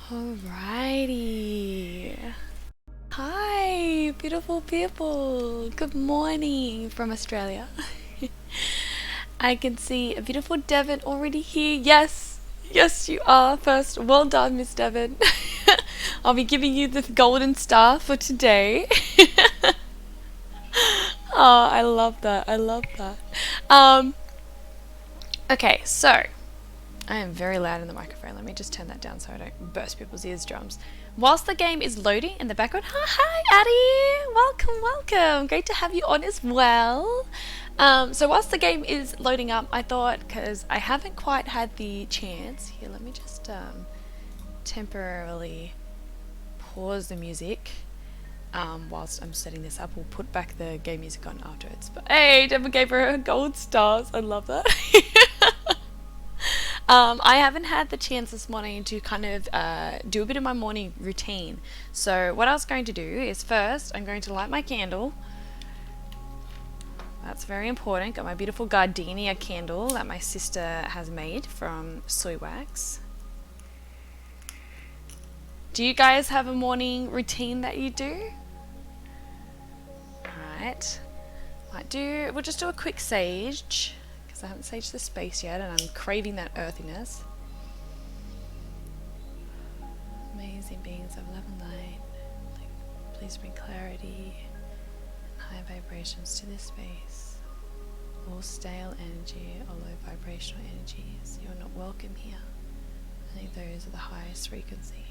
Alrighty. Hi, beautiful people. Good morning from Australia. I can see a beautiful Devon already here. Yes, yes, you are. First, well done, Miss Devon. I'll be giving you the golden star for today. Oh, I love that. I love that. Okay, so I am very loud in the microphone. Let me just turn that down so I don't burst people's eardrums. Whilst the game is loading in the background, hi Addie! Welcome, welcome. Great to have you on as well. So whilst the game is loading up, I thought, because I haven't quite had the chance, here, let me just temporarily pause the music whilst I'm setting this up. We'll put back the game music on afterwards. But hey, Deborah gave her gold stars. I love that. I haven't had the chance this morning to kind of do a bit of my morning routine. So what I was going to do is first I'm going to light my candle. That's very important. Got my beautiful gardenia candle that my sister has made from soy wax. Do you guys have a morning routine that you do? Alright. We'll just do a quick sage. I haven't saged the space yet and I'm craving that earthiness. Amazing beings of love and light, please bring clarity and high vibrations to this space. All stale energy or low vibrational energies, you are not welcome here. Only those of the highest frequency.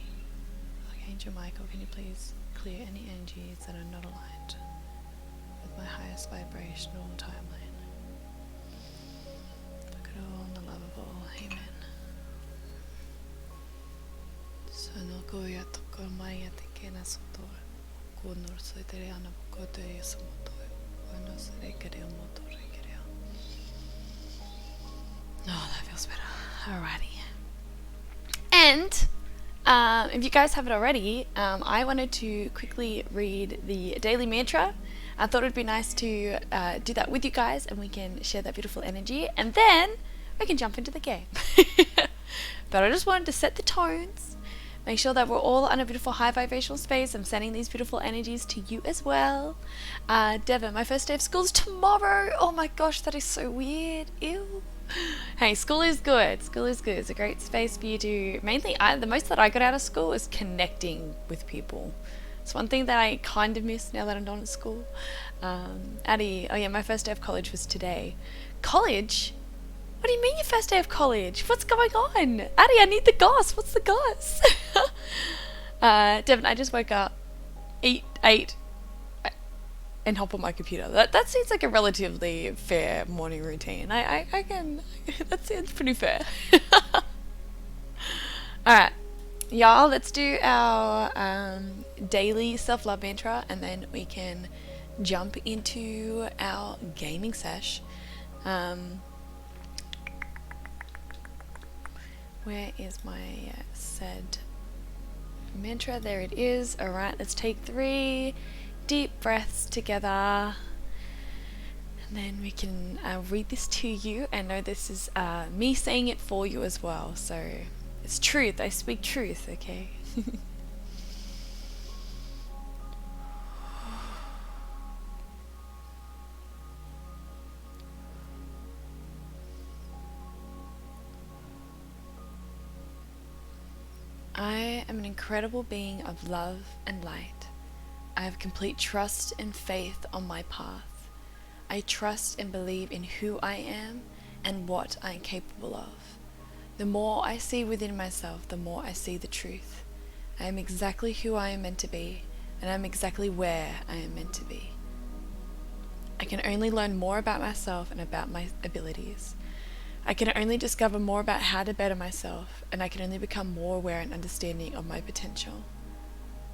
Archangel Michael, can you please clear any energies that are not aligned with my highest vibrational timeline? All the love of all, amen. Sono goya toko maya te kena soto. Kunor soy tere ana bokoto yasamoto. Ono sere kere moto rekere. Oh, that feels better. Alrighty. And if you guys haven't already, I wanted to quickly read the daily mantra. I thought it would be nice to do that with you guys and we can share that beautiful energy and then we can jump into the game. But I just wanted to set the tones, make sure that we're all on a beautiful high vibrational space. I'm sending these beautiful energies to you as well. Devon, my first day of school is tomorrow. Oh my gosh, that is so weird. Ew. Hey, school is good. School is good. It's a great space for you to, mainly, the most that I got out of school is connecting with people. It's one thing that I kind of miss now that I'm done at school. Addie, oh yeah, my first day of college was today. College? What do you mean your first day of college? What's going on? Addie, I need the goss. What's the goss? Devon, I just woke up, ate, and hop on my computer. That seems like a relatively fair morning routine. I can, that seems pretty fair. Alright. Y'all, let's do our daily self-love mantra and then we can jump into our gaming sesh. Where is my said mantra? There it is. Alright, let's take 3 deep breaths together and then we can read this to you and know this is me saying it for you as well. So it's truth. I speak truth, okay? I am an incredible being of love and light. I have complete trust and faith on my path. I trust and believe in who I am and what I am capable of. The more I see within myself, the more I see the truth. I am exactly who I am meant to be, and I am exactly where I am meant to be. I can only learn more about myself and about my abilities. I can only discover more about how to better myself, and I can only become more aware and understanding of my potential.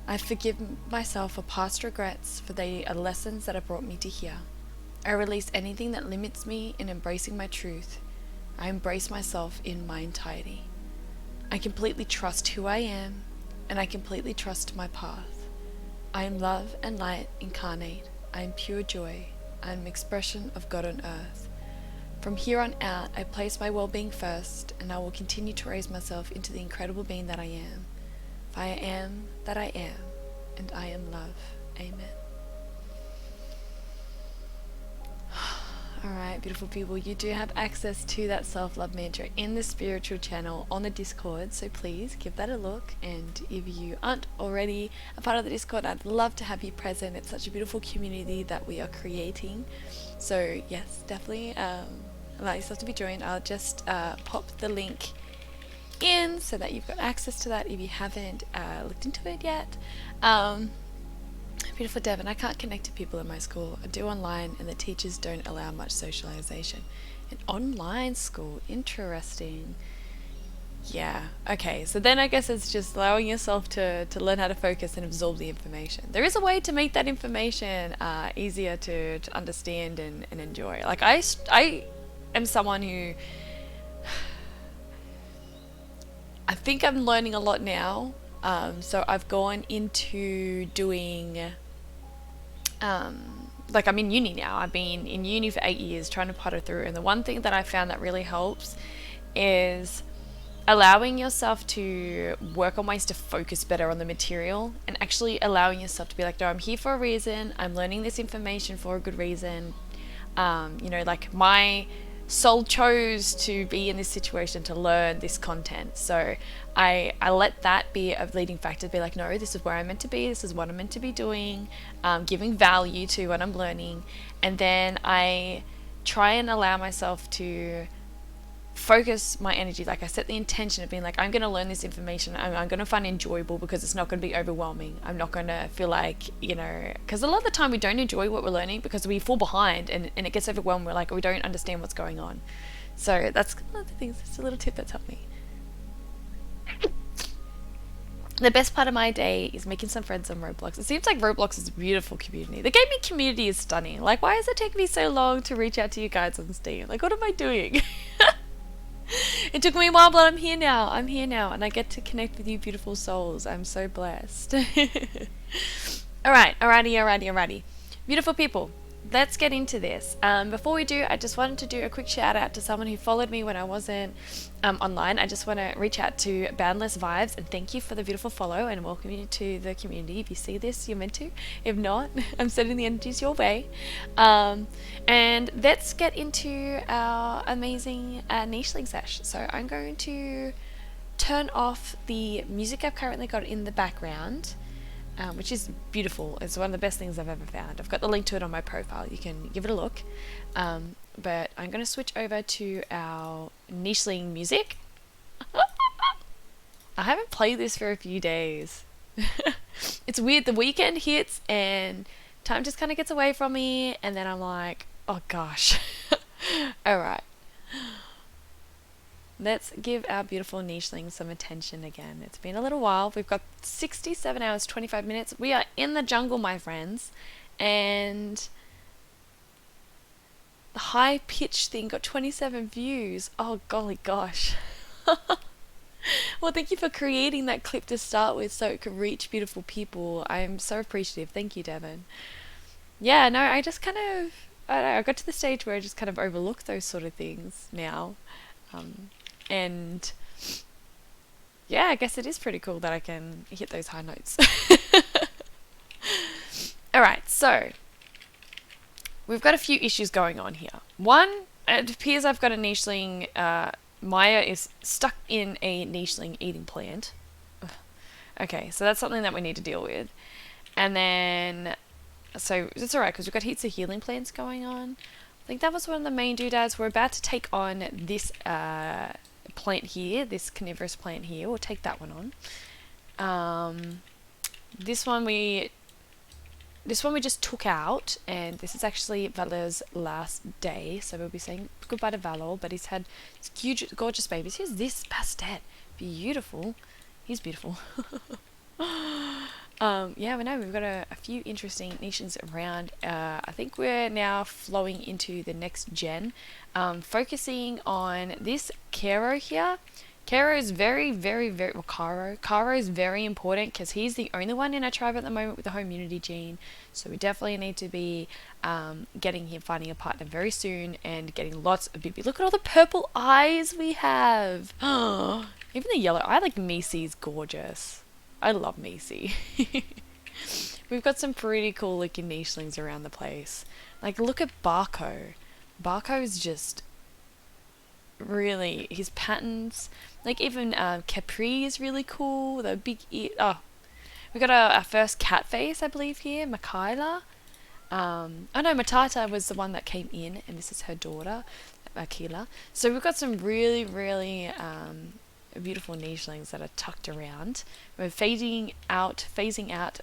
I forgive myself for past regrets, for they are lessons that have brought me to here. I release anything that limits me in embracing my truth. I embrace myself in my entirety. I completely trust who I am, and I completely trust my path. I am love and light incarnate. I am pure joy. I am an expression of God on earth. From here on out, I place my well-being first, and I will continue to raise myself into the incredible being that I am. For I am that I am, and I am love. Amen. Alright, beautiful people, you do have access to that self-love mantra in the spiritual channel on the Discord, so please give that a look. And if you aren't already a part of the Discord, I'd love to have you present. It's such a beautiful community that we are creating. So yes, definitely allow yourself to be joined. I'll just pop the link in so that you've got access to that if you haven't looked into it yet. Beautiful Devon, I can't connect to people in my school. I do online and the teachers don't allow much socialization. An online school, interesting. Yeah, okay, so then I guess it's just allowing yourself to learn how to focus and absorb the information. There is a way to make that information easier to understand and enjoy. Like I am someone who, I think I'm learning a lot now. So I've gone into doing, like I'm in uni now. I've been in uni for 8 years trying to putter through. And the one thing that I found that really helps is allowing yourself to work on ways to focus better on the material and actually allowing yourself to be like, no, I'm here for a reason. I'm learning this information for a good reason. You know, like my soul chose to be in this situation to learn this content, so I let that be a leading factor to be like, no, this is where I'm meant to be, this is what I'm meant to be doing, giving value to what I'm learning. And then I try and allow myself to focus my energy, like I set the intention of being like, I'm going to learn this information, I'm going to find it enjoyable because it's not going to be overwhelming. I'm not going to feel like, you know, because a lot of the time we don't enjoy what we're learning because we fall behind and it gets overwhelmed. We're like, we don't understand what's going on. So that's one of the things, it's a little tip that's helped me. The best part of my day is making some friends on Roblox. It seems like Roblox is a beautiful community. The gaming community is stunning. Like, why does it take me so long to reach out to you guys on Steam? Like, what am I doing? It took me a while, but I'm here now. I'm here now, and I get to connect with you beautiful souls. I'm so blessed. Alrighty. Beautiful people, let's get into this. Before we do, I just wanted to do a quick shout out to someone who followed me when I wasn't online. I just want to reach out to Boundless Vibes and thank you for the beautiful follow and welcome you to the community. If you see this, you're meant to. If not, I'm sending the energies your way. And let's get into our amazing nicheling sesh. So I'm going to turn off the music I've currently got in the background. Which is beautiful. It's one of the best things I've ever found. I've got the link to it on my profile. You can give it a look. But I'm going to switch over to our nicheling music. I haven't played this for a few days. It's weird. The weekend hits and time just kind of gets away from me. And then I'm like, oh gosh. Alright. Let's give our beautiful nicheling some attention again. It's been a little while. We've got 67 hours, 25 minutes. We are in the jungle, my friends. And the high-pitched thing got 27 views. Oh, golly gosh. Well, thank you for creating that clip to start with so it could reach beautiful people. I'm so appreciative. Thank you, Devon. Yeah, no, I just kind of... I don't know, I got to the stage where I just kind of overlook those sort of things now. And yeah, I guess it is pretty cool that I can hit those high notes. Alright, so we've got a few issues going on here. One, it appears I've got a nicheling, Maya is stuck in a nicheling eating plant. Okay, so that's something that we need to deal with. And then, so it's alright because we've got heaps of healing plants going on. I think that was one of the main doodads. We're about to take on this plant here, this carnivorous plant here. We'll take that one on. This one we just took out, and this is actually Valor's last day, so we'll be saying goodbye to Valor, but he's had huge, gorgeous babies. Here's this Bastet. Beautiful. He's beautiful. Yeah, we know we've got a few interesting nations around. I think we're now flowing into the next gen, focusing on this Kero here. Kero is very, well, Karo is very important because he's the only one in our tribe at the moment with the home immunity gene. So we definitely need to be getting him, finding a partner very soon and getting lots of BB. Look at all the purple eyes we have. Even the yellow eye, like Misi, is gorgeous. I love Macy. We've got some pretty cool looking nichelings around the place. Like, look at Barco. Barco's just really, his patterns, like even Capri is really cool. The big ear. Oh, we got our first cat face, I believe, here, Michaela. Oh no, Matata was the one that came in, and this is her daughter, Akila. So we've got some really, really beautiful nichelings that are tucked around. We're phasing out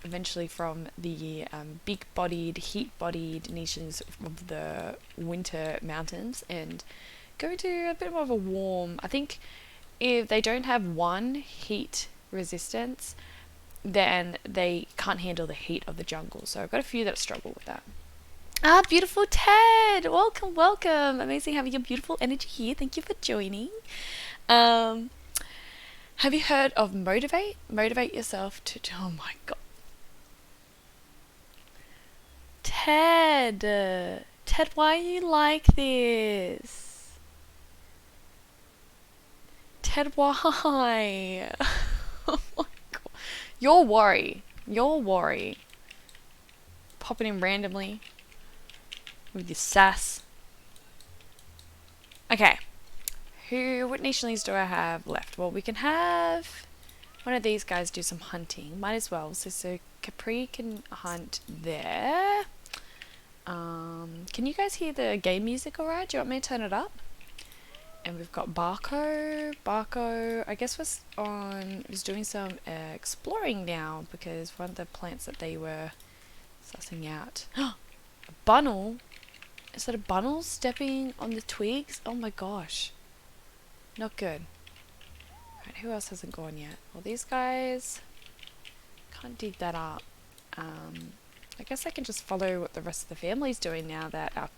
eventually from the big-bodied, heat-bodied nichelings of the winter mountains and go to a bit more of a warm. I think if they don't have one heat resistance, then they can't handle the heat of the jungle. So I've got a few that struggle with that. Ah, beautiful Ted! Welcome, welcome! Amazing having your beautiful energy here. Thank you for joining. Have you heard of Motivate? Motivate yourself to... Oh my god. Ted! Ted, why are you like this? Ted, why? Oh my god. Your worry. Popping in randomly. With your sass. Okay. What nichelings do I have left? Well, we can have one of these guys do some hunting. Might as well. So Capri can hunt there. Can you guys hear the game music alright? Do you want me to turn it up? And we've got Barco. Barco, I guess, was doing some exploring now because one of the plants that they were sussing out. A bunnel? Is that a bunnel stepping on the twigs? Oh my gosh. Not good. Right, who else hasn't gone yet? Well, these guys can't dig that up. I guess I can just follow what the rest of the family's doing now that our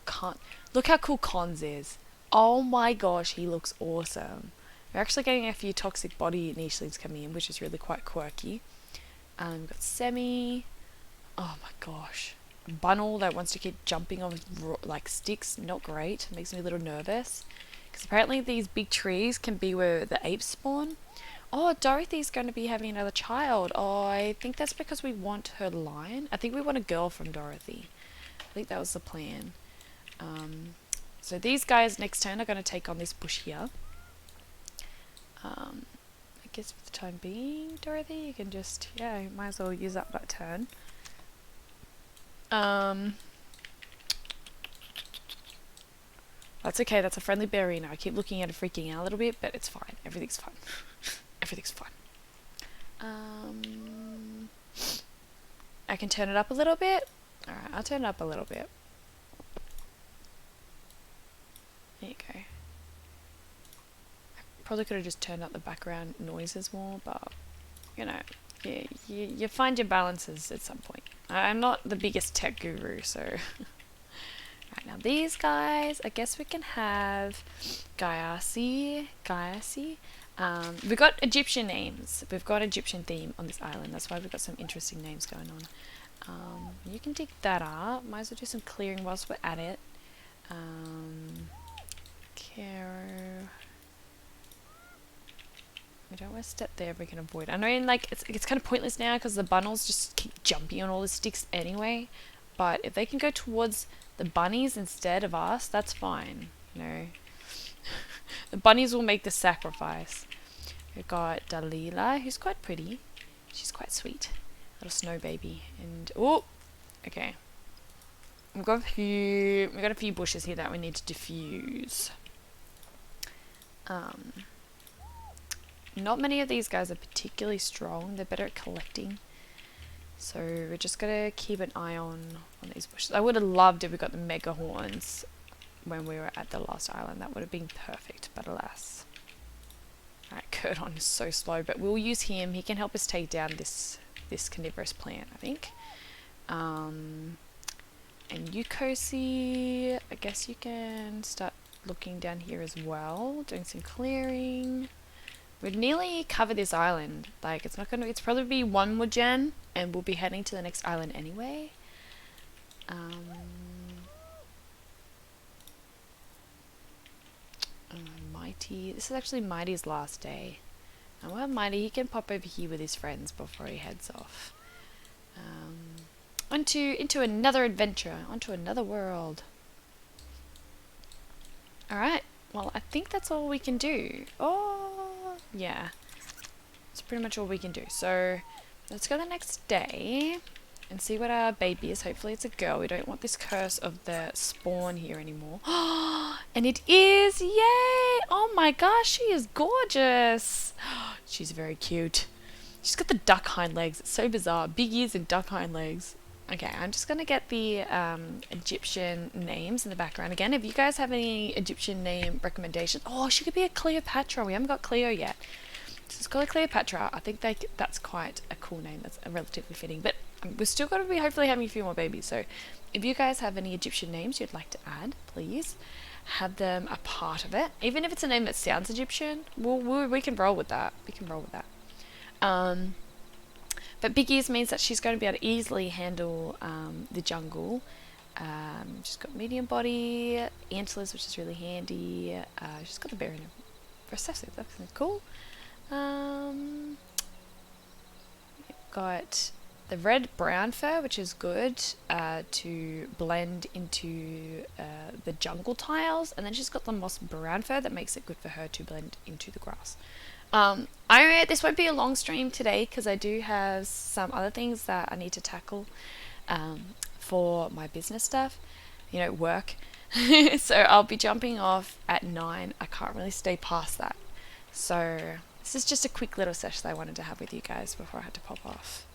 look how cool Cons is. Oh my gosh, he looks awesome. We're actually getting a few toxic body nichelings coming in, which is really quite quirky. We've got Semi. Oh my gosh. Bunnel that wants to keep jumping on like sticks. Not great. Makes me a little nervous. Because apparently these big trees can be where the apes spawn. Oh, Dorothy's going to be having another child. Oh, I think that's because we want her line. I think we want a girl from Dorothy. I think that was the plan. So these guys next turn are going to take on this bush here. I guess for the time being, Dorothy, you can just, yeah, might as well use up that turn. That's okay, that's a friendly berry now. I keep looking at it freaking out a little bit, but it's fine. Everything's fine. Everything's fine. I can turn it up a little bit. Alright, I'll turn it up a little bit. There you go. Probably could have just turned up the background noises more, but, you know, you find your balances at some point. I'm not the biggest tech guru, so... Right, now these guys, I guess we can have Gayasi. We've got Egyptian names. We've got Egyptian theme on this island. That's why we've got some interesting names going on. You can dig that up. Might as well do some clearing whilst we're at it. Caro. We don't want to step there if we can avoid it. I know, like, it's kind of pointless now because the bunnels just keep jumping on all the sticks anyway. But if they can go towards the bunnies instead of us, that's fine. You know, the bunnies will make the sacrifice. We've got Dalila, who's quite pretty. She's quite sweet, little snow baby. And oh, okay. We've got a few bushes here that we need to diffuse. Not many of these guys are particularly strong. They're better at collecting. So we're just gonna keep an eye on these bushes. I would have loved if we got the mega horns when we were at the last island. That would have been perfect, but alas. Alright, Curdon is so slow, but we'll use him. He can help us take down this carnivorous plant, I think. And Yukosi, I guess you can start looking down here as well, doing some clearing. We've nearly covered this island. Like, it's probably be one more gen, and we'll be heading to the next island anyway. Mighty. This is actually Mighty's last day. Oh, well, Mighty, he can pop over here with his friends before he heads off. Into another adventure, onto another world. Alright, well, I think that's all we can do. Oh, yeah. That's pretty much all we can do. So, let's go the next day and see what our baby is. Hopefully it's a girl. We don't want this curse of the spawn here anymore. And it is! Yay! Oh my gosh, she is gorgeous! She's very cute. She's got the duck hind legs. It's so bizarre. Big ears and duck hind legs. Okay, I'm just going to get the Egyptian names in the background again. If you guys have any Egyptian name recommendations. Oh, she could be a Cleopatra. We haven't got Cleo yet. So let's call her Cleopatra. I think that's quite a cool name. That's relatively fitting. But we're still going to be hopefully having a few more babies. So if you guys have any Egyptian names you'd like to add, please have them a part of it. Even if it's a name that sounds Egyptian, we can roll with that. We can roll with that. But big ears means that she's going to be able to easily handle the jungle. She's got medium body, antlers, which is really handy. She's got the bear in her recessive. That's cool. Got the red-brown fur, which is good to blend into the jungle tiles. And then she's got the moss-brown fur that makes it good for her to blend into the grass. This won't be a long stream today because I do have some other things that I need to tackle for my business stuff, work. So I'll be jumping off at 9. I can't really stay past that. So this is just a quick little session I wanted to have with you guys before I had to pop off.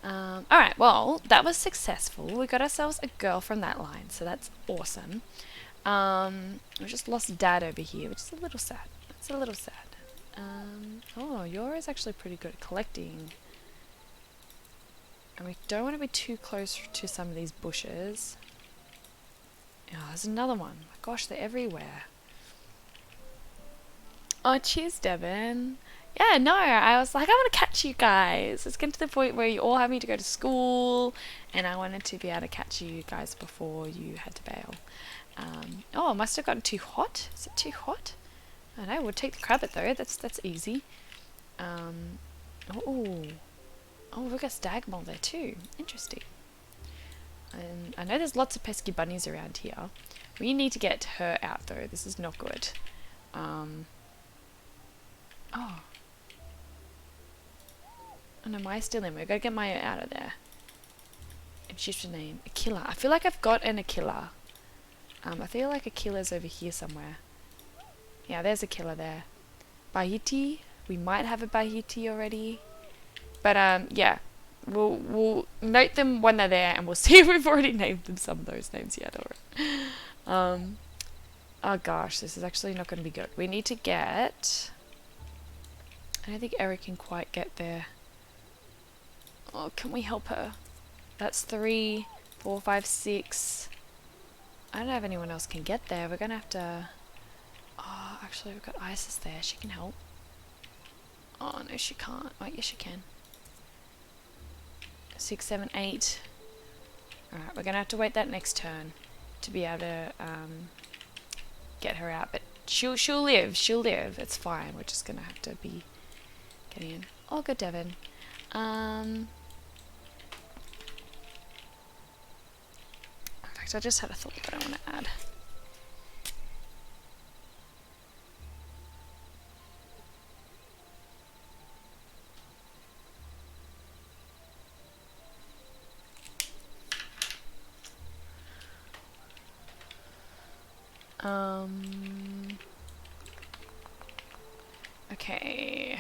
Alright, well, that was successful. We got ourselves a girl from that line, so that's awesome. We just lost Dad over here, which is a little sad. It's a little sad. Oh, Yora is actually pretty good at collecting. And we don't want to be too close to some of these bushes. Oh, there's another one. My gosh, they're everywhere. Oh, cheers, Devin. Yeah, no, I was like, I want to catch you guys. It's getting to the point where you all having to go to school, and I wanted to be able to catch you guys before you had to bail. Oh, it must have gotten too hot. Is it too hot? I don't know, we'll take the crabbit though, that's easy. Oh, we've got stagmole there too. Interesting. And I know there's lots of pesky bunnies around here. We need to get her out though, this is not good. Oh no, Maya's still in, we've got to get Maya out of there. And shift her name. Aquila. I feel like I've got an Aquila. I feel like Aquila's over here somewhere. Yeah, there's a killer there. Bahiti. We might have a Bahiti already. But, yeah. We'll note them when they're there, and we'll see if we've already named them some of those names yet. Or, oh, gosh. This is actually not going to be good. We need to get... I don't think Eric can quite get there. Oh, can we help her? That's 3, 4, 5, 6. I don't know if anyone else can get there. We're going to have to... Oh, actually, we've got Isis there. She can help. Oh, no, she can't. Oh, yes, she can. 6, 7, 8. Alright, we're going to have to wait that next turn to be able to get her out. But she'll live. She'll live. It's fine. We're just going to have to be getting in. Oh, good, Devin. In fact, I just had a thought that I want to add. Okay.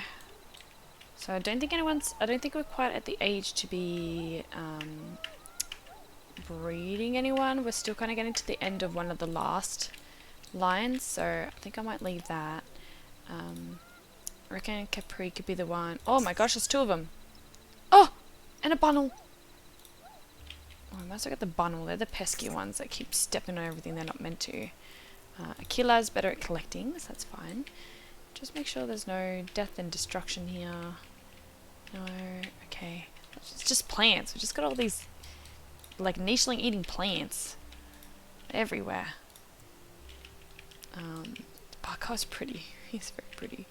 So I don't think we're quite at the age to be breeding anyone. We're still kind of getting to the end of one of the last lines, so I think I might leave that. I reckon Capri could be the one. Oh my gosh, there's 2 of them. Oh, and a bunnel. Oh, I must have got the bunnel. They're the pesky ones that keep stepping on everything they're not meant to. Aquila's better at collecting, so that's fine. Just make sure there's no death and destruction here. No, okay. It's just plants. We've just got all these, like, nicheling eating plants everywhere. Barkow's pretty. He's very pretty.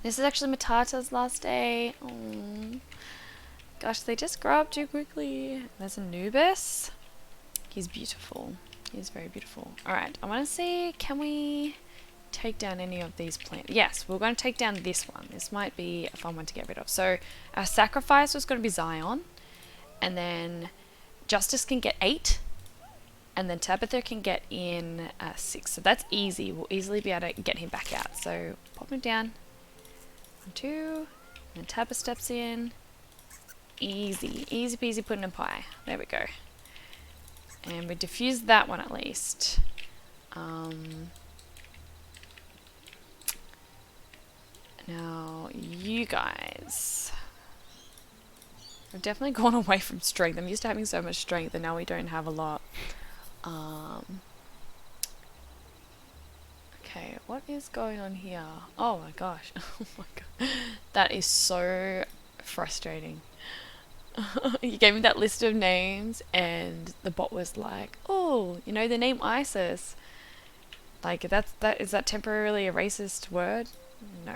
This is actually Matata's last day. Oh, gosh, they just grow up too quickly. There's Anubis. He's beautiful. He's very beautiful. Alright, I want to see, can we take down any of these plants? Yes, we're going to take down this one. This might be a fun one to get rid of. So our sacrifice was going to be Zion. And then Justice can get 8. And then Tabitha can get in 6. So that's easy. We'll easily be able to get him back out. So pop him down. 1, 2. And Tabitha steps in. Easy. Easy peasy pudding and pie. There we go. And we diffused that one at least. Now, you guys. I've definitely gone away from strength. I'm used to having so much strength and now we don't have a lot. Okay, what is going on here? Oh my gosh. Oh my god. That is so frustrating. You gave me that list of names and the bot was like, oh, you know the name Isis. Like is that temporarily a racist word? No.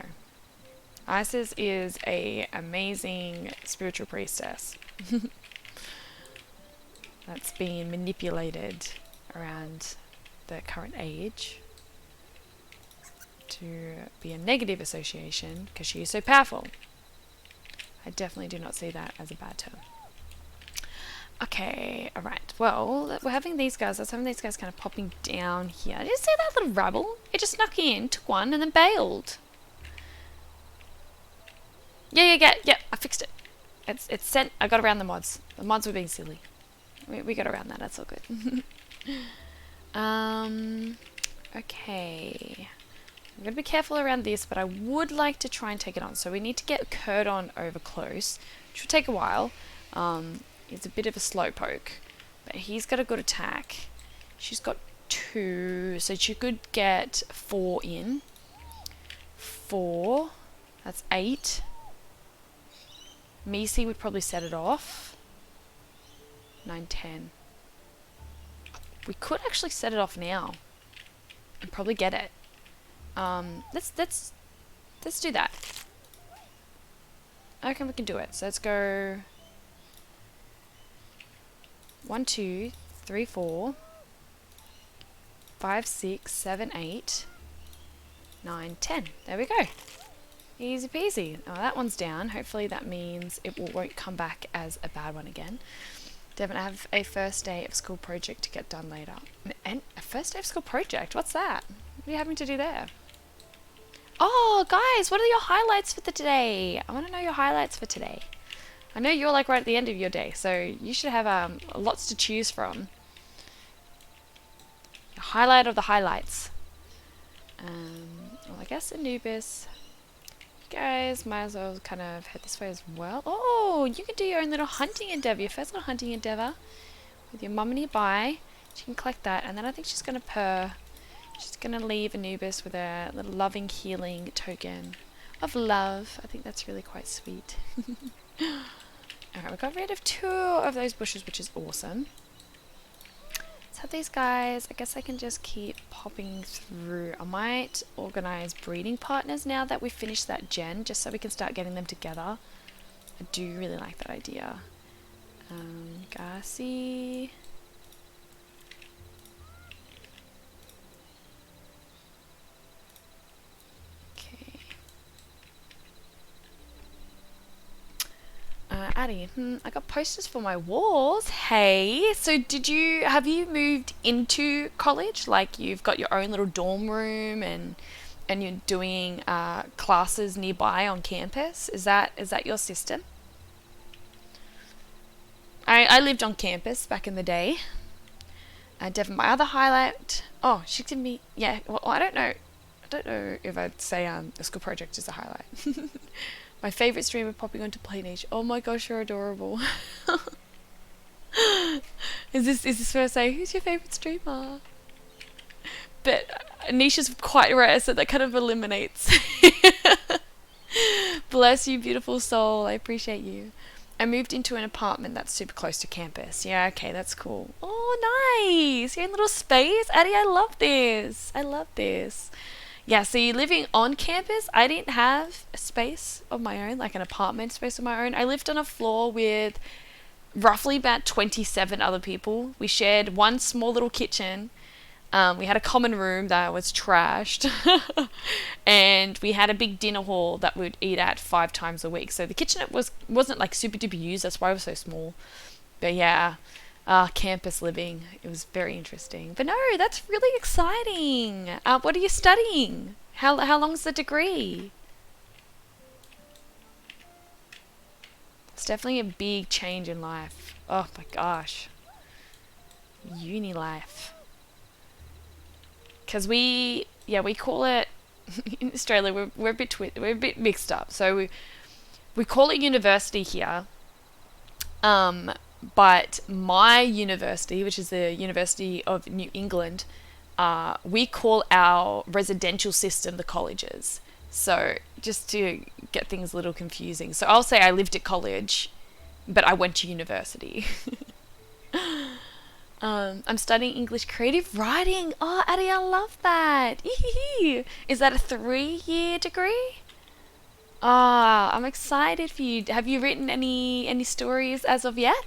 Isis is a amazing spiritual priestess that's being manipulated around the current age to be a negative association because she is so powerful. I definitely do not see that as a bad term. Okay, alright. Well, we're having these guys. Let's have these guys kind of popping down here. Did you see that little rabble? It just snuck in, took one, and then bailed. Yeah, I fixed it. It's sent. I got around the mods. The mods were being silly. We got around that. That's all good. Okay. I'm going to be careful around this, but I would like to try and take it on. So we need to get Kurt on over close, which will take a while. It's a bit of a slow poke, but he's got a good attack. She's got 2, so she could get 4 in. 4, that's 8. Misi would probably set it off. 9, 10. We could actually set it off now and probably get it. Let's do that. I reckon we can do it. So let's go 1, 2, 3, 4, 5, 6, 7, 8, 9, 10. There we go. Easy peasy. Oh, that one's down. Hopefully that means it won't come back as a bad one again. Devin, I have a first day of school project to get done later. And a first day of school project? What's that? What are you having to do there? Oh, guys, what are your highlights for today? I want to know your highlights for today. I know you're like right at the end of your day, so you should have lots to choose from. Your highlight of the highlights. Well, I guess Anubis. You guys might as well kind of head this way as well. Oh, you can do your own little hunting endeavour. Your first little hunting endeavour with your mum nearby. She can collect that, and then I think she's going to purr. She's going to leave Anubis with a little loving, healing token of love. I think that's really quite sweet. Alright, we got rid of 2 of those bushes, which is awesome. Let's have these guys. I guess I can just keep popping through. I might organise breeding partners now that we've finished that gen, just so we can start getting them together. I do really like that idea. Garci. Addie, I got posters for my walls. Hey, so have you moved into college? Like you've got your own little dorm room and you're doing classes nearby on campus? Is that your system? I lived on campus back in the day. Devin, my other highlight. Oh, she gave me. Yeah. Well, I don't know if I'd say the school project is a highlight. My favourite streamer popping onto Lineage. Oh my gosh, you're adorable. Is this where I say, who's your favourite streamer? But Nisha's quite rare, so that kind of eliminates. Bless you, beautiful soul. I appreciate you. I moved into an apartment that's super close to campus. Yeah, okay, that's cool. Oh, nice. Your own little space. Addie, I love this. I love this. Yeah, so you're living on campus. I didn't have a space of my own, like an apartment space of my own. I lived on a floor with roughly about 27 other people. We shared one small little kitchen. We had a common room that was trashed. And we had a big dinner hall that we'd eat at 5 times a week. So the kitchen wasn't like super duper used. That's why it was so small. But yeah, campus living. It was very interesting. But no, that's really exciting. What are you studying? How long's the degree? It's definitely a big change in life. Oh my gosh. Uni life. Because we call it, in Australia, we're we're a bit mixed up. So we call it university here. But my university, which is the University of New England, we call our residential system the colleges. So just to get things a little confusing. So I'll say I lived at college, but I went to university. I'm studying English creative writing. Oh, Addie, I love that. Is that a 3-year degree? Ah, I'm excited for you. Have you written any stories as of yet?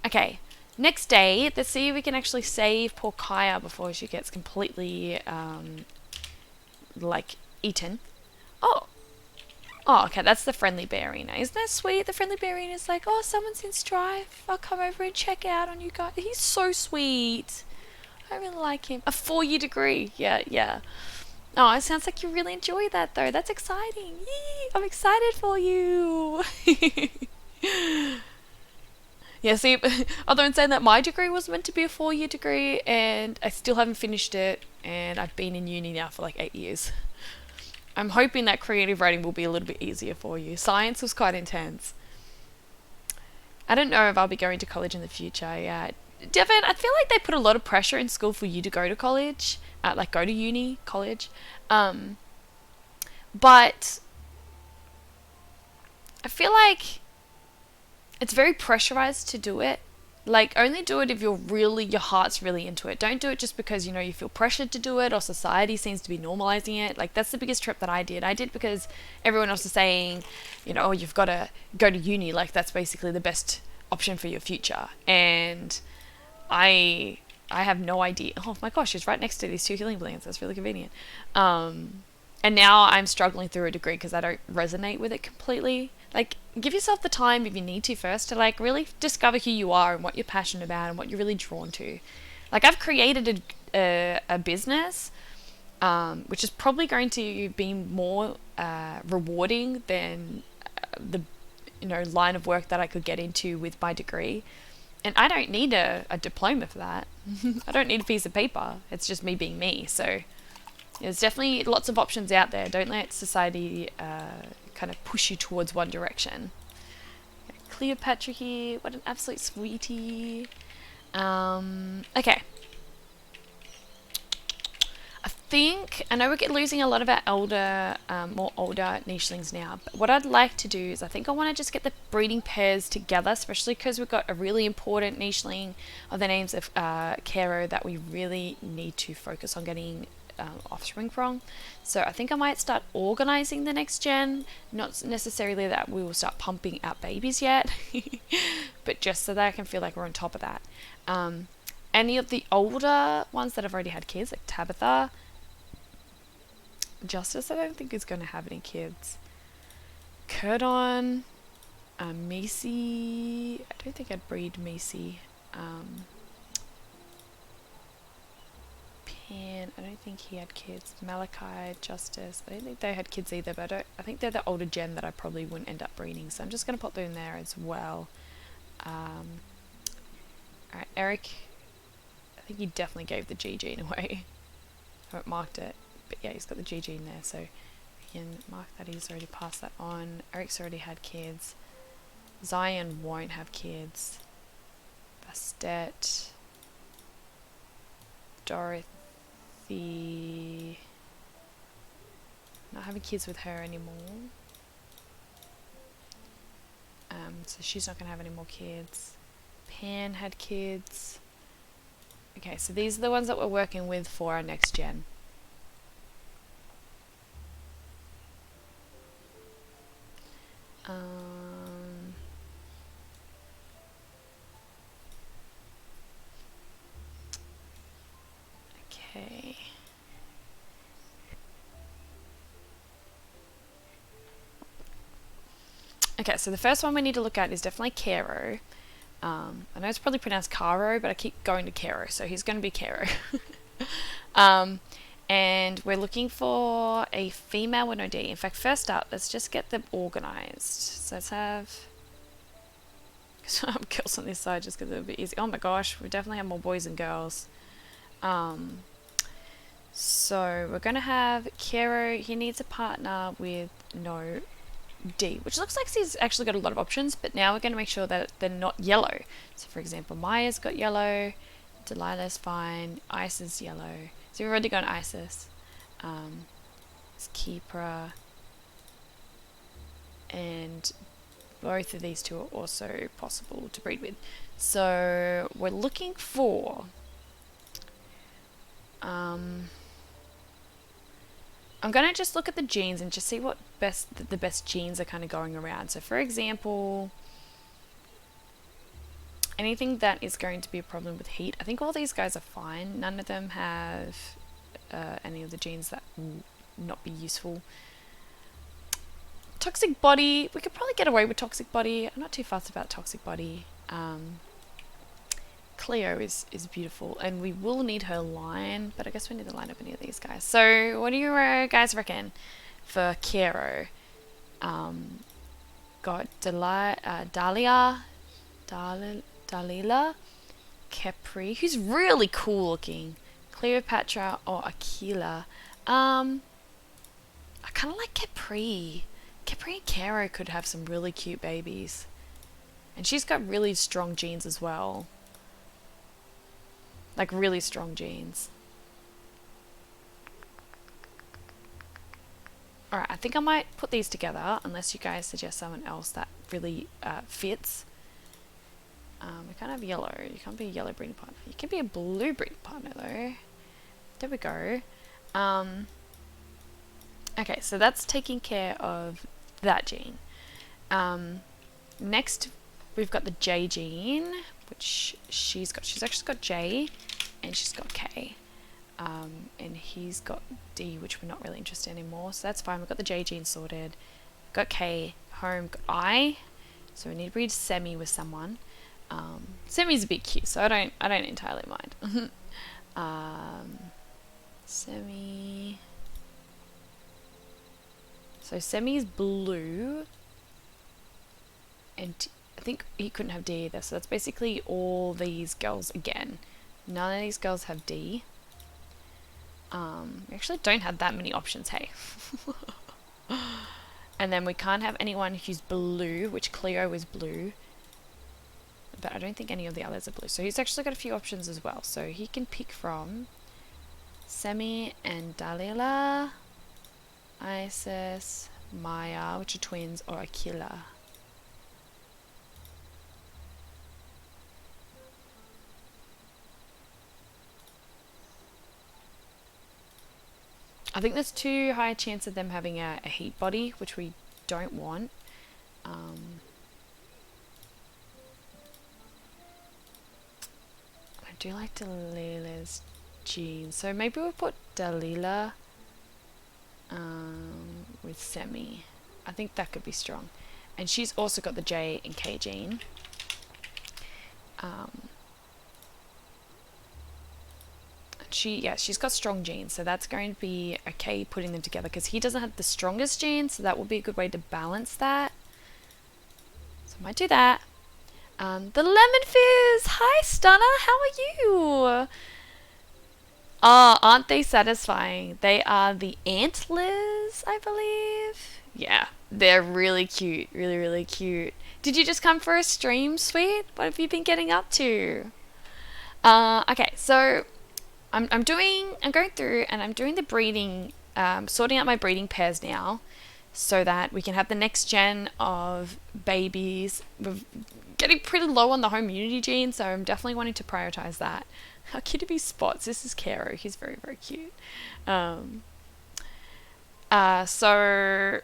Okay. Next day, let's see if we can actually save poor Kaya before she gets completely like eaten. Oh, oh, okay, that's the friendly bear arena. Isn't that sweet? The friendly bear arena is like, oh, someone's in strife. I'll come over and check out on you guys. He's so sweet. I really like him. A 4-year degree. Yeah, yeah. Oh, it sounds like you really enjoy that though. That's exciting. Yee, I'm excited for you. Yeah, see, although in saying that my degree was meant to be a 4-year degree and I still haven't finished it and I've been in uni now for like 8 years. I'm hoping that creative writing will be a little bit easier for you. Science was quite intense. I don't know if I'll be going to college in the future. Yeah, Devin, I feel like they put a lot of pressure in school for you to go to college, like go to uni, college. But I feel like it's very pressurized to do it. Like, only do it if your heart's really into it. Don't do it just because, you feel pressured to do it or society seems to be normalizing it. Like, that's the biggest trip that I did. I did because everyone else is saying, oh, you've got to go to uni. Like, that's basically the best option for your future. And I have no idea. Oh my gosh, it's right next to these 2 healing balloons. That's really convenient. And now I'm struggling through a degree because I don't resonate with it completely. Like, give yourself the time if you need to first to like really discover who you are and what you're passionate about and what you're really drawn to. Like, I've created a business, which is probably going to be more rewarding than the line of work that I could get into with my degree. And I don't need a diploma for that. I don't need a piece of paper. It's just me being me. So there's definitely lots of options out there. Don't let society kind of push you towards one direction. Cleopatra here. What an absolute sweetie. Okay. I know we're losing a lot of our more older nichelings now, but what I'd like to do is I think I want to just get the breeding pairs together, especially because we've got a really important nicheling of the names of Kero that we really need to focus on getting offspring from. So I think I might start organizing the next gen, not necessarily that we will start pumping out babies yet, but just so that I can feel like we're on top of that. Any of the older ones that have already had kids, like Tabitha, Justice, I don't think is going to have any kids. Curdon, Macy, I don't think I'd breed Macy. Pan, I don't think he had kids. Malachi, Justice, I don't think they had kids either, but I think they're the older gen that I probably wouldn't end up breeding, so I'm just going to pop them in there as well. Alright, Eric, I think he definitely gave the G gene away. I haven't marked it, but yeah, he's got the G gene there, so we can mark that he's already passed that on. Eric's already had kids. Zion won't have kids. Bastet, Dorothy, not having kids with her anymore. So she's not going to have any more kids. Pan had kids. Okay, so these are the ones that we're working with for our next gen. Okay. Okay, so the first one we need to look at is definitely Caro. I know it's probably pronounced Caro, but I keep going to Caro, so he's going to be Caro. And we're looking for a female with no D. In fact, first up, let's just get them organized. So let's have girls on this side just because it'll be easy. Oh my gosh, we definitely have more boys than girls. So we're going to have Caro. He needs a partner with no D, which looks like he's actually got a lot of options, but now we're going to make sure that they're not yellow. So for example, Maya's got yellow, Delilah's fine, Isis yellow. So we've already got Isis. It's Kipra, and both of these two are also possible to breed with. So we're looking for I'm going to just look at the genes and just see what the best genes are kind of going around. So for example, anything that is going to be a problem with heat, I think all these guys are fine. None of them have any of the genes that will not be useful. Toxic body, we could probably get away with toxic body. I'm not too fussed about toxic body. Cleo is beautiful, and we will need her line, but I guess we need to line up any of these guys. So what do you guys reckon for Caro? Got Dalila, Capri, who's really cool looking, Cleopatra, or Aquila. I kind of like Capri. Capri and Caro could have some really cute babies, and she's got really strong genes as well. Like really strong genes. Alright, I think I might put these together unless you guys suggest someone else that really fits. We can't have yellow. You can't be a yellow breeding partner. You can be a blue breeding partner though. There we go. Okay, so that's taking care of that gene. Next, we've got the J gene, which she's got. She's actually got J, and she's got K, and he's got D, which we're not really interested in anymore. So that's fine. We've got the J gene sorted. Got K home. Got I. So we need to breed Semi with someone. Semi's a bit cute, so I don't entirely mind. Semi. So Semi's blue, and I think he couldn't have D either, so that's basically all these girls again. None of these girls have D. We actually don't have that many options, hey. And then we can't have anyone who's blue, which Cleo is blue. But I don't think any of the others are blue. So he's actually got a few options as well. So he can pick from Semi and Dalila, Isis, Maya, which are twins, or Aquila. I think there's too high a chance of them having a heat body, which we don't want. I do like Dalila's genes, so maybe we'll put Dalila with Semi. I think that could be strong. And she's also got the J and K gene. She's got strong genes, so that's going to be okay putting them together, because he doesn't have the strongest genes, so that will be a good way to balance that. So I might do that. The Lemon Fizz! Hi Stunner, how are you? Oh, aren't they satisfying? They are the antlers, I believe. Yeah, they're really cute, really cute. Did you just come for a stream, sweet? What have you been getting up to? Okay, so I'm going through and I'm doing the breeding, sorting out my breeding pairs now, so that we can have the next gen of babies. We're getting pretty low on the home immunity gene, so I'm definitely wanting to prioritize that. How cute to be Spots. This is Caro. He's very cute. So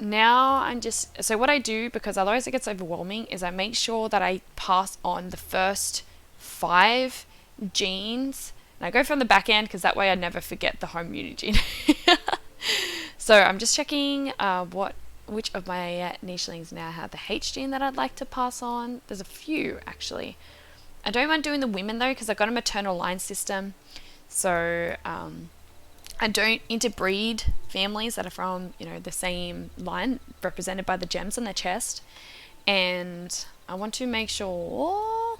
now I'm just, so what I do, because otherwise it gets overwhelming, is I make sure that I pass on the first 5 genes, and I go from the back end because that way I never forget the home immunity gene. So I'm just checking which of my nichelings now have the H gene that I'd like to pass on. There's a few actually. I don't mind doing the women though, because I've got a maternal line system, so I don't interbreed families that are from, you know, the same line represented by the gems on their chest. And I want to make sure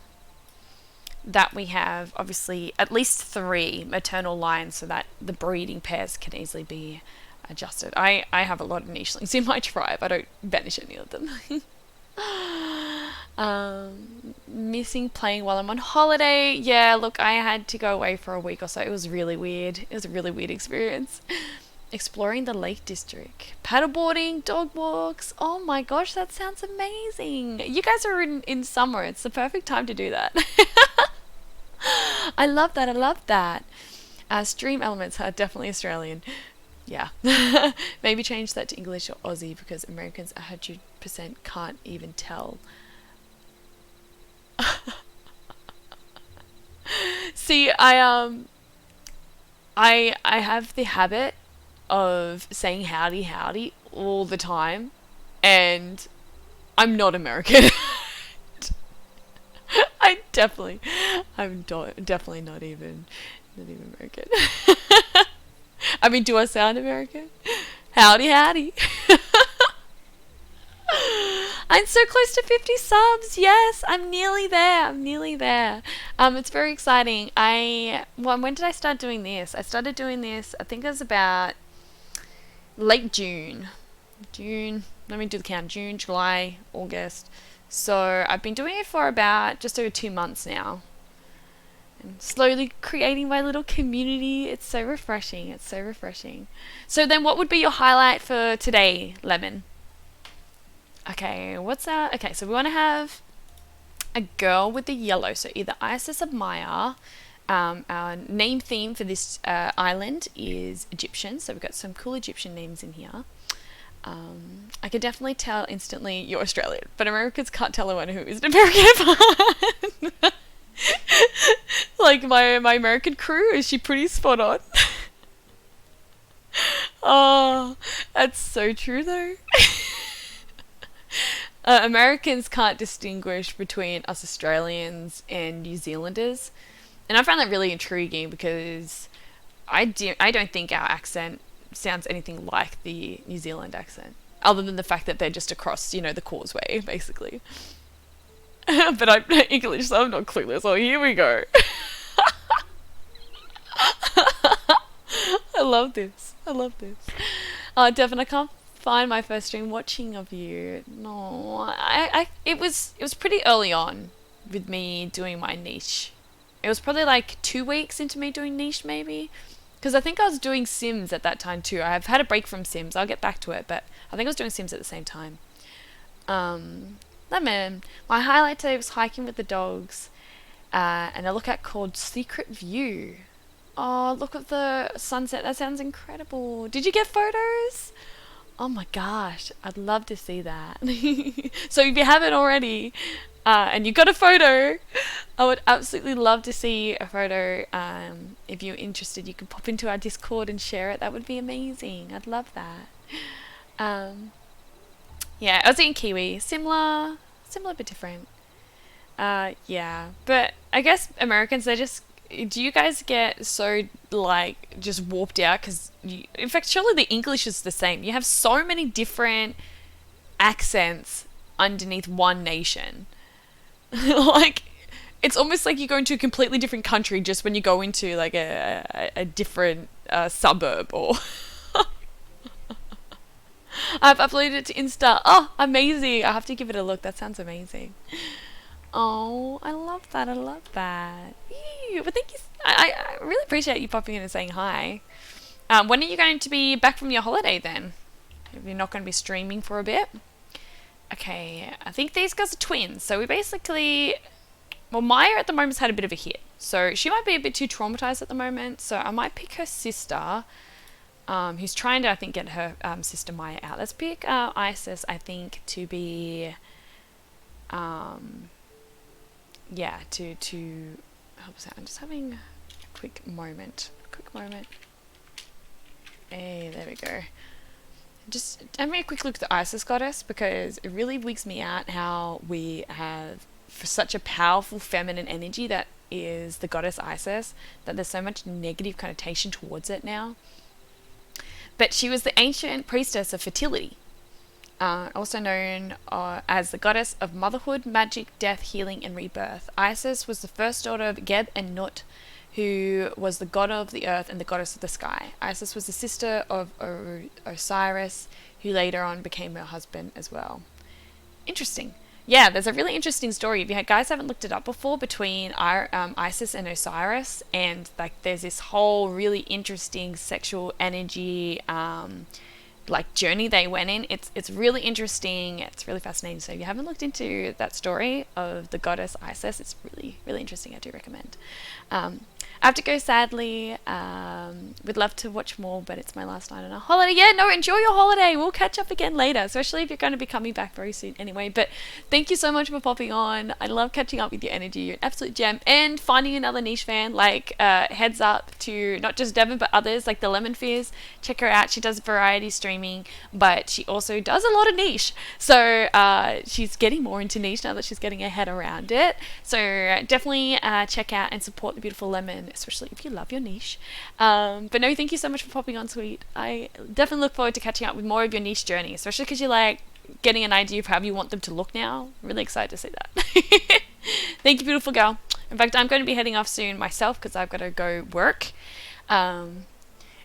that we have obviously at least 3 maternal lines so that the breeding pairs can easily be adjusted. I have a lot of nichelings in my tribe. I don't banish any of them. Missing playing while I'm on holiday. Yeah, look, I had to go away for a week or so. It was really weird. It was a really weird experience. Exploring the Lake District. Paddleboarding, dog walks. Oh my gosh, that sounds amazing. You guys are in summer. It's the perfect time to do that. I love that. I love that. Stream elements are definitely Australian. Yeah. Maybe change that to English or Aussie, because Americans 100% can't even tell. See, I have the habit of saying howdy howdy all the time, and I'm not American. I'm definitely not even American. I mean, do I sound American? Howdy howdy. I'm so close to 50 subs. Yes, I'm nearly there. It's very exciting. When did I start doing this? I started doing this, I think it was about late June. Let me do the count. June, July, August. So I've been doing it for about just over 2 months now. And slowly creating my little community. It's so refreshing. So then what would be your highlight for today, Lemon? Okay, what's that? Okay, so we want to have a girl with the yellow. So either Isis or Maya. Our name theme for this island is Egyptian. So we've got some cool Egyptian names in here. I can definitely tell instantly you're Australian, but Americans can't tell anyone who isn't American. Like my American crew, is she pretty spot on? Oh, that's so true though. Americans can't distinguish between us Australians and New Zealanders, and I find that really intriguing because I don't think our accent sounds anything like the New Zealand accent, other than the fact that they're just across, the causeway, basically. But I'm English, so I'm not clueless. Oh, here we go. I love this. Devin, I can't find my first stream watching of you. No, it was pretty early on with me doing my niche. It was probably like 2 weeks into me doing niche, maybe. Because I think I was doing Sims at that time too. I've had a break from Sims. I'll get back to it, but I think I was doing Sims at the same time. Lemon. My highlight today was hiking with the dogs, and a lookout called Secret View. Oh, look at the sunset. That sounds incredible. Did you get photos? Oh my gosh, I'd love to see that. So if you haven't already, and you got a photo, I would absolutely love to see a photo. If you're interested, you can pop into our Discord and share it. That would be amazing. I'd love that. Yeah, I was eating kiwi. Similar but different. Yeah, but I guess Americans, do you guys get so just warped out? Because in fact, surely the English is the same. You have so many different accents underneath one nation. It's almost like you go into a completely different country just when you go into a different suburb. Or I've uploaded it to Insta. Oh, amazing. I have to give it a look. That sounds amazing. Oh, I love that. Ew, but thank you. I really appreciate you popping in and saying hi. When are you going to be back from your holiday then? If you're not going to be streaming for a bit? Okay, I think these guys are twins. So we basically... Well, Maya at the moment's had a bit of a hit. So she might be a bit too traumatized at the moment. So I might pick her sister. who's trying to, I think, get her sister Maya out. Let's pick Isis, I think, to be, yeah, to help us out. I'm just having a quick moment. Hey, there we go. Just having a quick look at the Isis goddess, because it really wigs me out how we have, for such a powerful feminine energy that is the goddess Isis, that there's so much negative connotation towards it now. But she was the ancient priestess of fertility, also known as the goddess of motherhood, magic, death, healing, and rebirth. Isis was the first daughter of Geb and Nut, who was the god of the earth and the goddess of the sky. Isis was the sister of Osiris, who later on became her husband as well. Interesting. Yeah, there's a really interesting story. If you guys haven't looked it up before, between Isis and Osiris, and like there's this whole really interesting sexual energy like journey they went in. It's really interesting. It's really fascinating. So if you haven't looked into that story of the goddess Isis, it's really, really interesting. I do recommend. I have to go, sadly. Would love to watch more, but it's my last night on a holiday. Yeah, no, enjoy your holiday. We'll catch up again later, especially if you're going to be coming back very soon anyway. But thank you so much for popping on. I love catching up with your energy. You're an absolute gem. And finding another niche fan, like heads up to not just Devon, but others, like the Lemon Fizz. Check her out. She does variety streaming, but she also does a lot of niche. So she's getting more into niche now that she's getting her head around it. So definitely check out and support the beautiful Lemon, especially if you love your niche. But no, thank you so much for popping on, sweet. I definitely look forward to catching up with more of your niche journey, especially because you're like getting an idea of how you want them to look now. I'm really excited to see that. Thank you, beautiful girl. In fact, I'm going to be heading off soon myself because I've got to go work.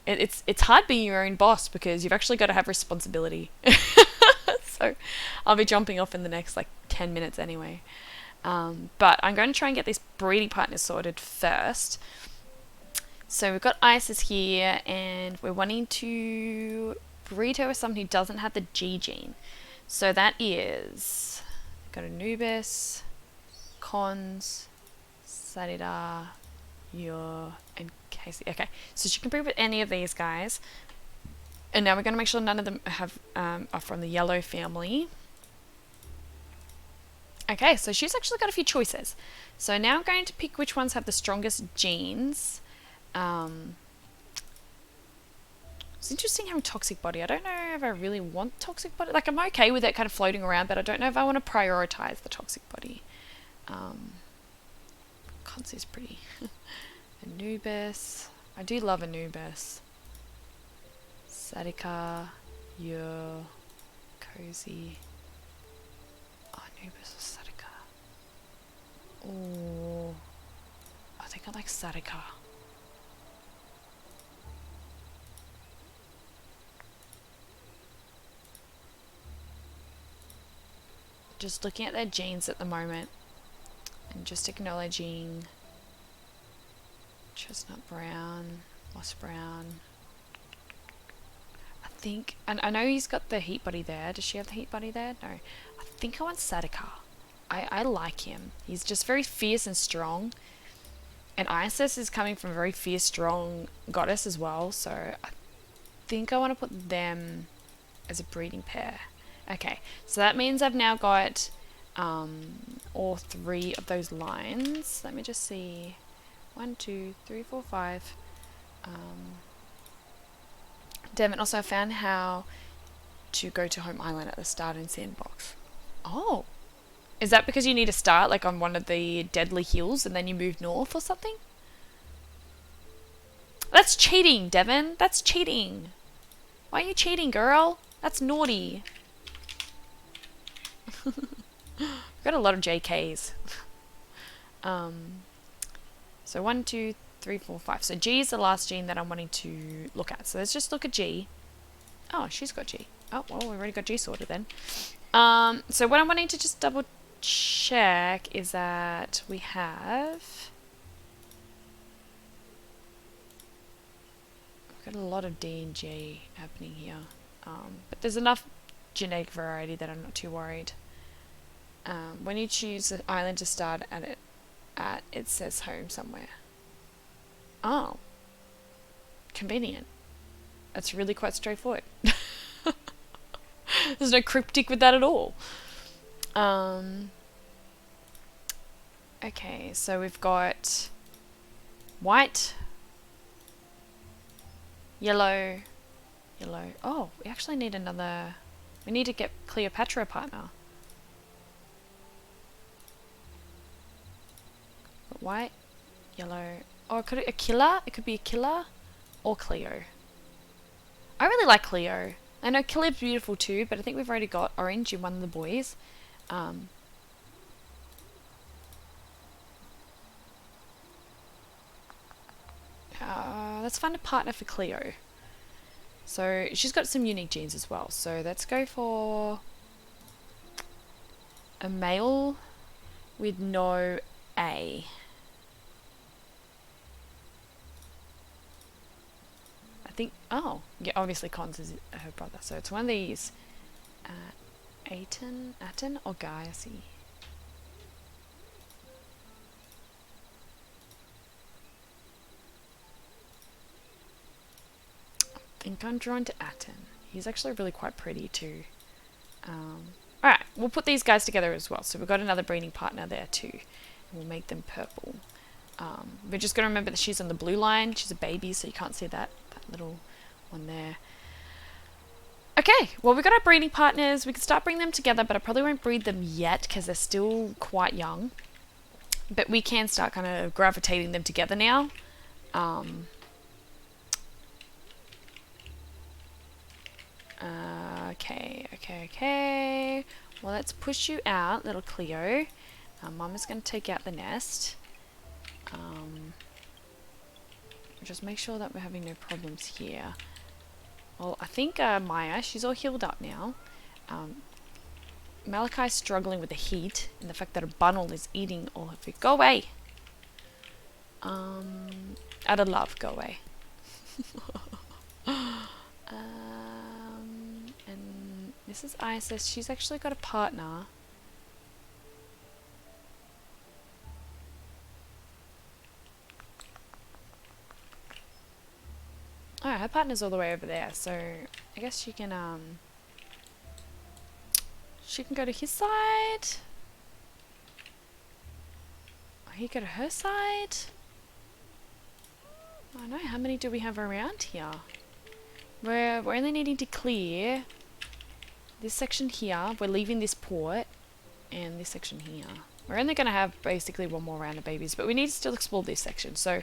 It's hard being your own boss because you've actually got to have responsibility. So I'll be jumping off in the next like 10 minutes anyway. But I'm going to try and get these breeding partners sorted first. So we've got Isis here, and we're wanting to breed her with someone who doesn't have the G gene. So that is, got Anubis, Cons, Sadida, Yor, and Casey. Okay, so she can breed with any of these guys. And now we're going to make sure none of them are from the yellow family. Okay, so she's actually got a few choices. So now I'm going to pick which ones have the strongest genes. It's interesting having toxic body. I don't know if I really want toxic body. Like, I'm okay with it kind of floating around, but I don't know if I want to prioritize the toxic body. Consi's pretty. Anubis. I do love Anubis. Sadika. Yor. Cozy. Oh, Anubis or Sadika. Oh, I think I like Sadika. Just looking at their genes at the moment and just acknowledging chestnut brown, moss brown. I think, and I know he's got the heat body there. Does she have the heat body there? No. I think I want Sadika. I like him. He's just very fierce and strong. And Isis is coming from a very fierce, strong goddess as well. So I think I want to put them as a breeding pair. Okay, so that means I've now got all three of those lines. Let me just see. 1, 2, 3, 4, 5. Devon, also I found how to go to Home Island at the start in Sandbox. Oh, is that because you need to start like on one of the deadly hills and then you move north or something? That's cheating, Devon. That's cheating. Why are you cheating, girl? That's naughty. I've got a lot of JKs. So 1, 2, 3, 4, 5. So G is the last gene that I'm wanting to look at. So let's just look at G. Oh, she's got G. Oh, well, we've already got G sorted then. So what I'm wanting to just double check is that we have... We've got a lot of D and G happening here. But there's enough genetic variety that I'm not too worried. When you choose an island to start it says home somewhere. Oh. Convenient. That's really quite straightforward. There's no cryptic with that at all. Okay, so we've got white, yellow, yellow. Oh, we actually need another. We need to get Cleopatra a partner. White, yellow. Oh, could it a killer? It could be a killer or Cleo. I really like Cleo. I know Caleb's beautiful too, but I think we've already got orange in one of the boys. Let's find a partner for Cleo. So she's got some unique genes as well. So let's go for a male with no A. I think, oh, yeah, obviously Cons is her brother. So it's one of these. Aten or Gaiasi? I think I'm drawn to Aten. He's actually really quite pretty too. Alright, we'll put these guys together as well. So we've got another breeding partner there too. We'll make them purple. We're just going to remember that she's on the blue line. She's a baby, so you can't see that little one there. Okay, well, we've got our breeding partners. We can start bringing them together, but I probably won't breed them yet because they're still quite young. But we can start kind of gravitating them together now. Okay. Well, let's push you out, little Cleo. Mum is going to take out the nest. Just make sure that we're having no problems here. Well, I think Maya, she's all healed up now. Malachi's struggling with the heat and the fact that a bundle is eating all of it. Go away! Out of love, go away. And this is Isis. She's actually got a partner. Alright, her partner's all the way over there, so I guess she can go to his side. Or he go to her side. I don't know, how many do we have around here? We're only needing to clear this section here. We're leaving this port and this section here. We're only going to have basically one more round of babies, but we need to still explore this section. So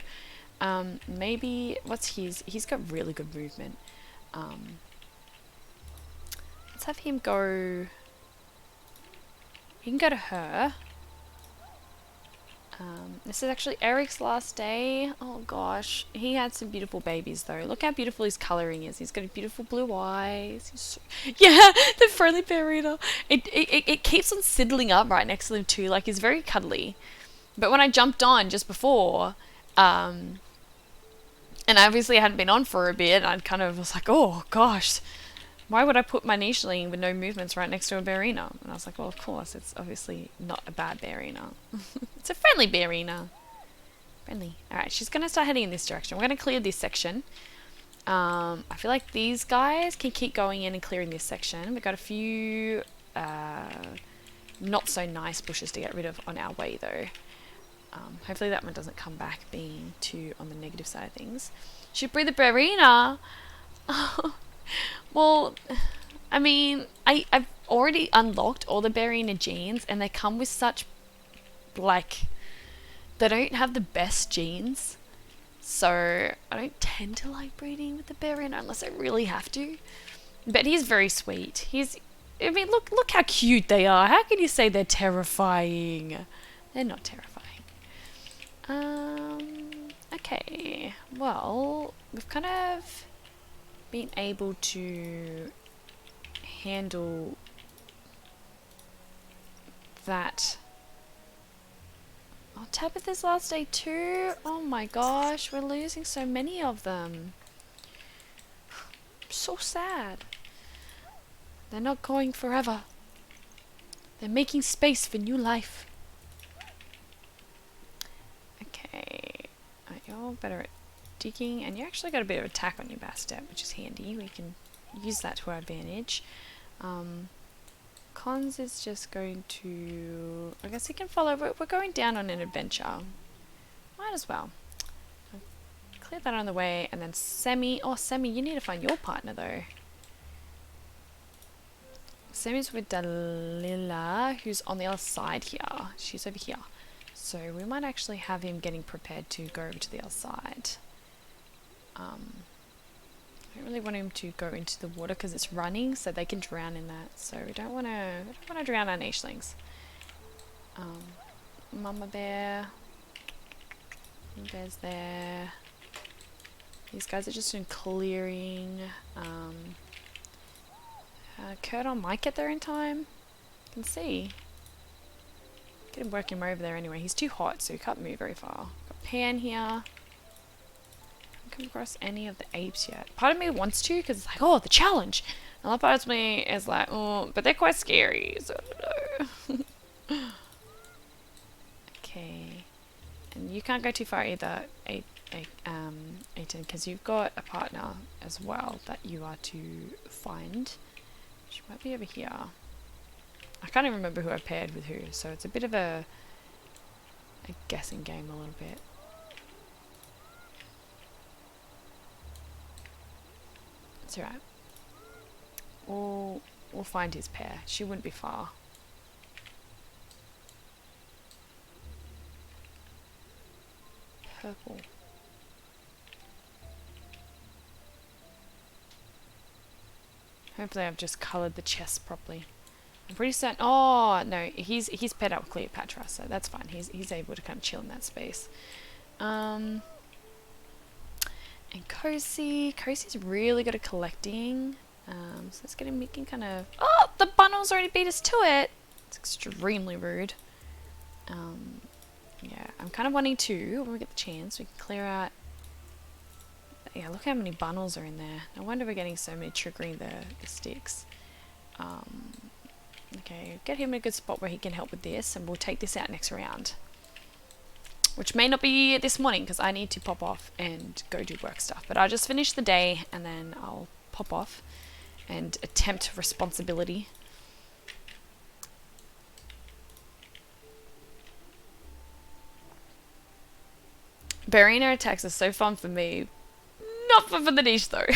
maybe, what's his? He's got really good movement. Let's have him go. He can go to her. This is actually Eric's last day. Oh gosh, he had some beautiful babies though. Look how beautiful his colouring is. He's got beautiful blue eyes. Yeah, the friendly ballerina. It keeps on sidling up right next to him too. Like, he's very cuddly. But when I jumped on just before, and obviously I hadn't been on for a bit, I kind of was like, oh gosh, why would I put my nicheling with no movements right next to a ballerina? And I was like, well, of course, it's obviously not a bad ballerina. It's a friendly ballerina. Friendly. Alright, she's going to start heading in this direction. We're going to clear this section. I feel like these guys can keep going in and clearing this section. We've got a few not so nice bushes to get rid of on our way, though. Hopefully that one doesn't come back being too on the negative side of things. Should breed the ballerina. Well, I mean, I've already unlocked all the ballerina genes, and they come with such, like, they don't have the best genes. So I don't tend to like breeding with the ballerina unless I really have to. But he's very sweet. I mean, look how cute they are. How can you say they're terrifying? They're not terrifying. Okay. Well, we've kind of been able to handle that. Oh, Tabitha's last day too. Oh my gosh, we're losing so many of them. So sad. They're not going forever. They're making space for new life. Okay. You're better at digging, and you actually got a bit of attack on your Bastet, which is handy. We can use that to our advantage. Cons is just going to, I guess he can follow. We're going down on an adventure. Might as well. Clear that on the way, and then Semi. Oh, Semi, you need to find your partner though. Semi's with Dalila, who's on the other side here. She's over here. So we might actually have him getting prepared to go over to the other side. I don't really want him to go into the water because it's running, so they can drown in that. So we don't want to drown our nichelings. Mama Bear. Mama Bear's there. These guys are just in clearing. Curtin might get there in time. You can see. Get him working over there anyway. He's too hot, so he can't move very far. Got Pan here. Haven't come across any of the apes yet. Part of me wants to, because it's like, oh, the challenge. And other part of me is like, oh, but they're quite scary, so I don't know. Okay. And you can't go too far either, Aiton, because you've got a partner as well that you are to find. She might be over here. I can't even remember who I paired with who, so it's a bit of a guessing game a little bit. It's alright. We'll find his pair. She wouldn't be far. Purple. Hopefully I've just coloured the chest properly. I'm pretty certain. Oh no, he's paired up with Cleopatra, so that's fine. He's able to kind of chill in that space. And Kosie's really good at collecting. So let's get him making kind of. Oh, the bundle's already beat us to it. It's extremely rude. Yeah, I'm kind of wanting to, when we get the chance, we can clear out. Yeah, look how many bundles are in there. No wonder we're getting so many triggering the sticks. Okay, get him in a good spot where he can help with this, and we'll take this out next round. Which may not be this morning, because I need to pop off and go do work stuff. But I'll just finish the day, and then I'll pop off and attempt responsibility. Barina attacks are so fun for me. Not fun for the niche though.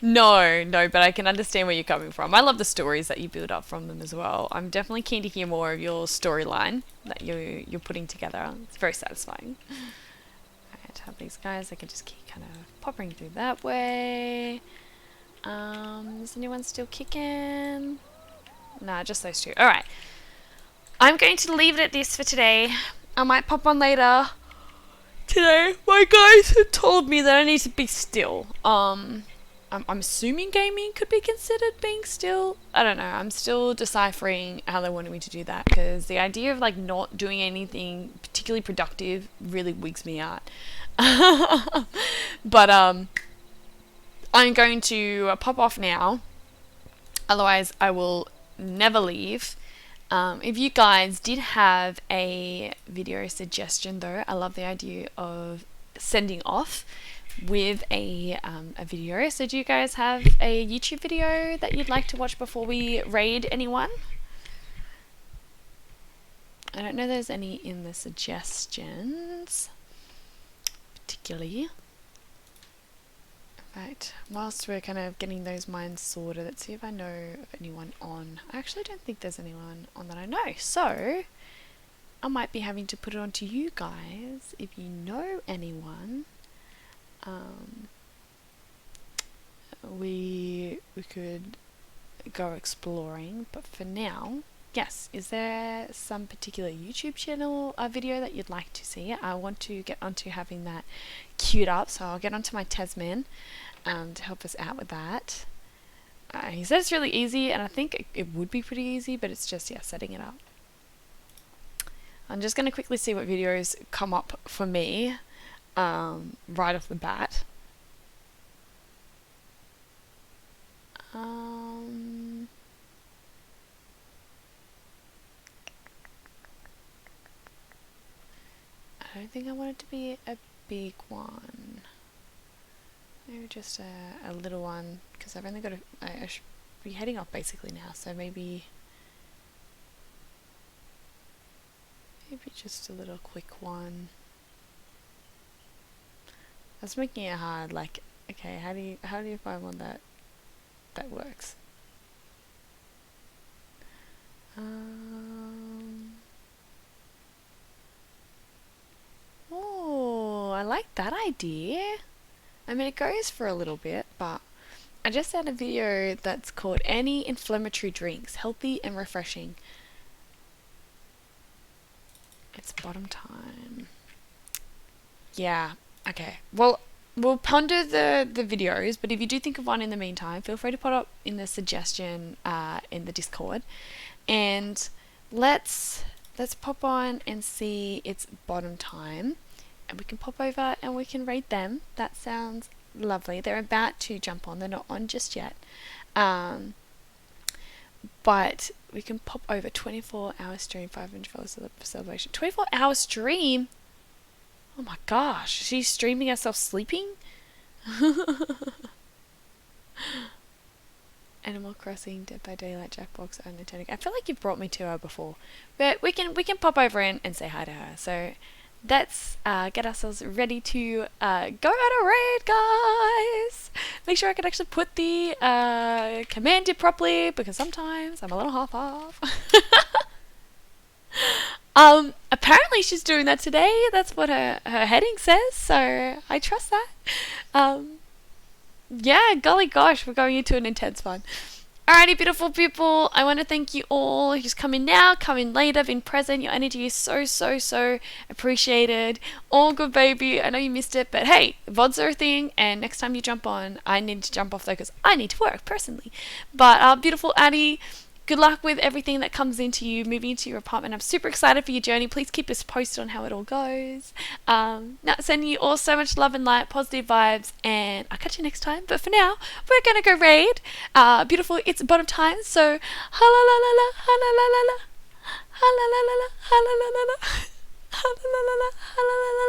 No, but I can understand where you're coming from. I love the stories that you build up from them as well. I'm definitely keen to hear more of your storyline that you're putting together. It's very satisfying. Alright, have these guys, I can just keep kind of popping through that way. Is anyone still kicking? Nah, just those two. Alright. I'm going to leave it at this for today. I might pop on later. Today, my guys have told me that I need to be still. I'm assuming gaming could be considered being still. I don't know. I'm still deciphering how they wanted me to do that, because the idea of like not doing anything particularly productive really wigs me out. But I'm going to pop off now. Otherwise, I will never leave. If you guys did have a video suggestion though, I love the idea of sending off with a video. So do you guys have a YouTube video that you'd like to watch before we raid anyone? I don't know there's any in the suggestions particularly. Right, whilst we're kind of getting those minds sorted, let's see if I know of anyone on. I actually don't think there's anyone on that I know, so I might be having to put it on to you guys. If you know anyone, we could go exploring, but for now, yes, is there some particular YouTube channel video that you'd like to see? I want to get onto having that queued up, so I'll get onto my Tasman to help us out with that. He said it's really easy, and I think it would be pretty easy, but it's just, yeah, setting it up. I'm just going to quickly see what videos come up for me right off the bat. I don't think I want it to be a big one. Maybe just a little one, because I've only got I should be heading off basically now, so maybe just a little quick one. That's making it hard. Like, okay, how do you find one that works? Oh, I like that idea. I mean, it goes for a little bit, but I just had a video that's called Anti-Inflammatory Drinks, Healthy and Refreshing. It's bottom time. Yeah, okay. Well, we'll ponder the videos, but if you do think of one in the meantime, feel free to put up in the suggestion in the Discord, and let's pop on and see its bottom time, and we can pop over and we can rate them. That sounds lovely. They're about to jump on. They're not on just yet. But we can pop over 24-hour stream, 500 celebration. 24-hour stream? Oh my gosh, she's streaming herself sleeping? Animal Crossing, Dead by Daylight, Jackbox, and Nintendo. I feel like you've brought me to her before, but we can pop over and say hi to her. So let's get ourselves ready to go on a raid, guys. Make sure I can actually put the command in properly, because sometimes I'm a little half off. Apparently she's doing that today. That's what her heading says, so I trust that. Yeah, golly gosh, we're going into an intense one. Alrighty, beautiful people, I want to thank you all who's come in now, come in later, been present. Your energy is so appreciated. All good, baby. I know you missed it, but hey, VODs are a thing, and next time you jump on, I need to jump off though, because I need to work personally. But beautiful Addie, good luck with everything that comes into you, moving into your apartment. I'm super excited for your journey. Please keep us posted on how it all goes. Sending you all so much love and light, positive vibes, and I'll catch you next time. But for now, we're going to go raid. Beautiful, it's bottom time, so ha-la-la-la-la, ha-la-la-la-la, ha-la-la-la-la, ha-la-la-la-la, ha-la-la-la-la, ha-la-la-la-la.